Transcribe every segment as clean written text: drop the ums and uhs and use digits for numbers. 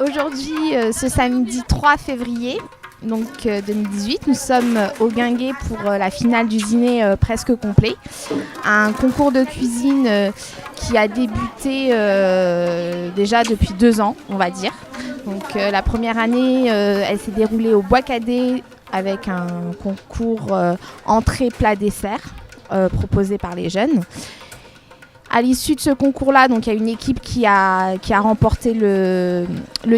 Aujourd'hui, ce samedi 3 février, donc 2018, nous sommes au Guinguet pour la finale du dîner presque complet. Un concours de cuisine qui a débuté déjà depuis 2 ans, on va dire. Donc la première année, elle s'est déroulée au Bois Cadet avec un concours entrée, plat, dessert proposé par les jeunes. À l'issue de ce concours-là, donc, il y a une équipe qui a remporté le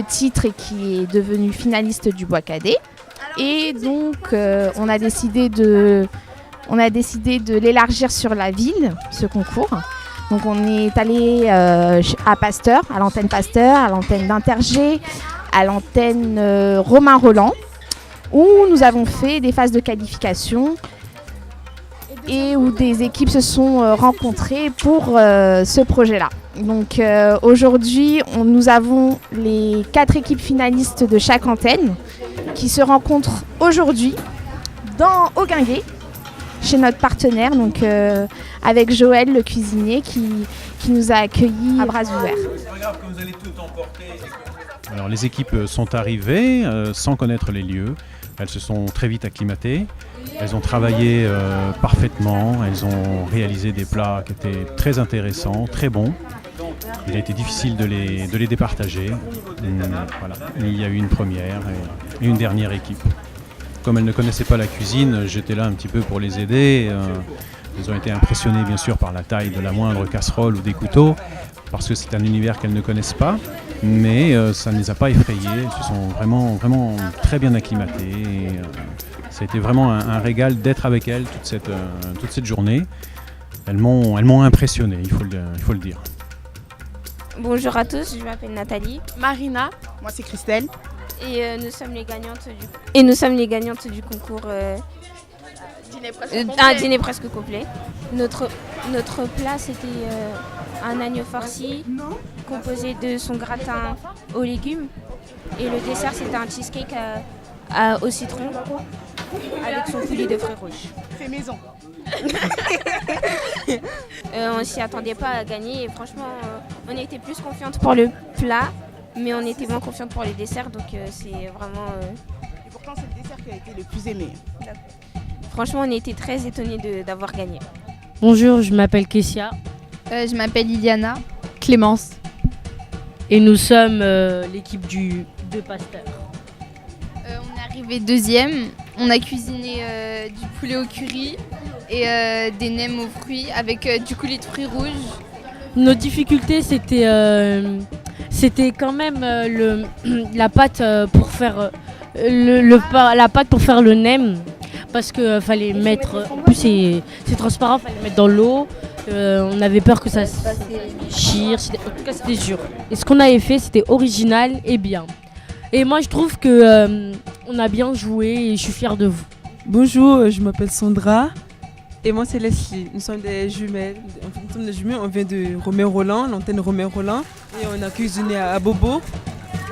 titre et qui est devenue finaliste du Bois Cadet. Et donc, on a décidé de l'élargir sur la ville, ce concours. Donc, on est allé à Pasteur, à l'antenne Pasteur, à l'antenne d'Intergé, à l'antenne Romain Roland, où nous avons fait des phases de qualification et où des équipes se sont rencontrées pour ce projet-là. Donc aujourd'hui, nous avons les 4 équipes finalistes de chaque antenne qui se rencontrent aujourd'hui au Guinguet, chez notre partenaire, donc avec Joël, le cuisinier, qui nous a accueillis à bras ouverts. C'est pas grave que vous allez tout emporter. Alors les équipes sont arrivées sans connaître les lieux. Elles se sont très vite acclimatées. Elles ont travaillé parfaitement. Elles ont réalisé des plats qui étaient très intéressants, très bons. Il a été difficile de les départager. Voilà. Il y a eu une première et une dernière équipe. Comme elles ne connaissaient pas la cuisine, j'étais là un petit peu pour les aider. Elles ont été impressionnées bien sûr par la taille de la moindre casserole ou des couteaux, parce que c'est un univers qu'elles ne connaissent pas. Mais ça ne les a pas effrayées. Elles se sont vraiment très bien acclimatées. Et, ça a été vraiment un régal d'être avec elles toute cette journée. Elles m'ont impressionné, il faut le dire. Bonjour à tous, je m'appelle Nathalie. Marina. Moi c'est Christelle. Et nous sommes les gagnantes du concours dîner presque complet. Notre plat c'était un agneau farci composé de son gratin aux légumes. Et le dessert c'était un cheesecake au citron avec son coulis de fruits rouges. Fait maison. On s'y attendait pas à gagner et franchement on était plus confiante pour le plat, mais on était moins confiante pour les desserts, donc c'est vraiment... Et pourtant c'est le dessert qui a été le plus aimé. Franchement on était très étonnés d'avoir gagné. Bonjour, je m'appelle Kessia. Je m'appelle Liliana. Clémence. Et nous sommes l'équipe de Pasteur. On est arrivé deuxième. On a cuisiné du poulet au curry et des nems aux fruits avec du coulis de fruits rouges. Nos difficultés, c'était quand même la pâte pour faire la pâte pour faire le nem, parce que fallait mettre. En plus, c'est transparent, fallait mettre dans l'eau. On avait peur que ça se déchire. En tout cas, c'était dur. Et ce qu'on avait fait, c'était original et bien. Et moi, je trouve que on a bien joué et je suis fière de vous. Bonjour, je m'appelle Sandra et moi c'est Leslie. Nous sommes des jumelles. On vient de Romain Roland, l'antenne Romain Roland. Et on a cuisiné à Bobo.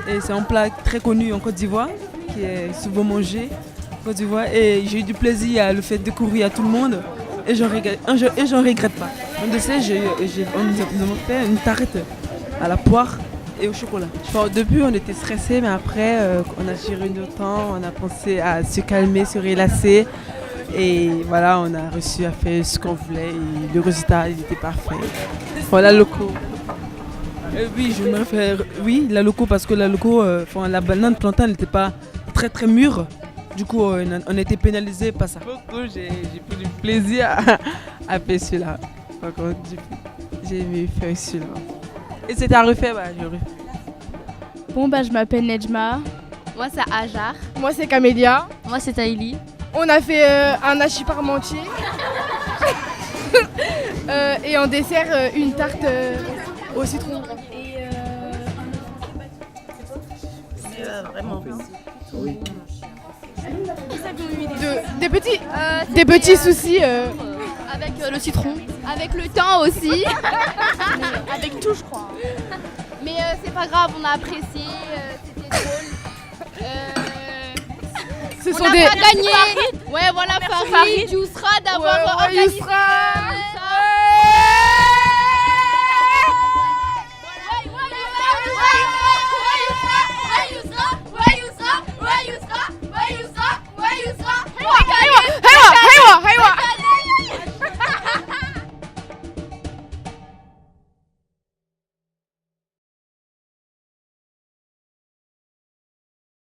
Et c'est un plat très connu en Côte d'Ivoire, qui est souvent mangé en Côte d'Ivoire. Et j'ai eu du plaisir à le faire découvrir à tout le monde. Et j'en regrette pas. On nous a fait une tarte à la poire et au chocolat. Depuis, on était stressés, mais après, on a géré notre temps, on a pensé à se calmer, se relâcher. Et voilà, on a réussi à faire ce qu'on voulait et le résultat, il était parfait. La loco. Oui, je me réfère. Oui, la loco, parce que la loco, la banane plantain, n'était pas très très mûre. Du coup, on a été pénalisés par ça. Beaucoup, j'ai pris du plaisir à faire celui-là. J'ai aimé faire celui-là. Et c'était à refaire, je refais. Bon, je m'appelle Nejma. Moi c'est Ajar. Moi c'est Camélia. Moi c'est Taïli. On a fait un hachis parmentier. Et en dessert, une tarte au citron. Vraiment. Oui. Des petits soucis. Avec le citron. Avec le temps aussi. Avec tout, je crois. Mais c'est pas grave, on a apprécié, c'était drôle. On n'a pas gagné. Ouais, voilà, Farid, Yousra d'avoir organisé. Yousra.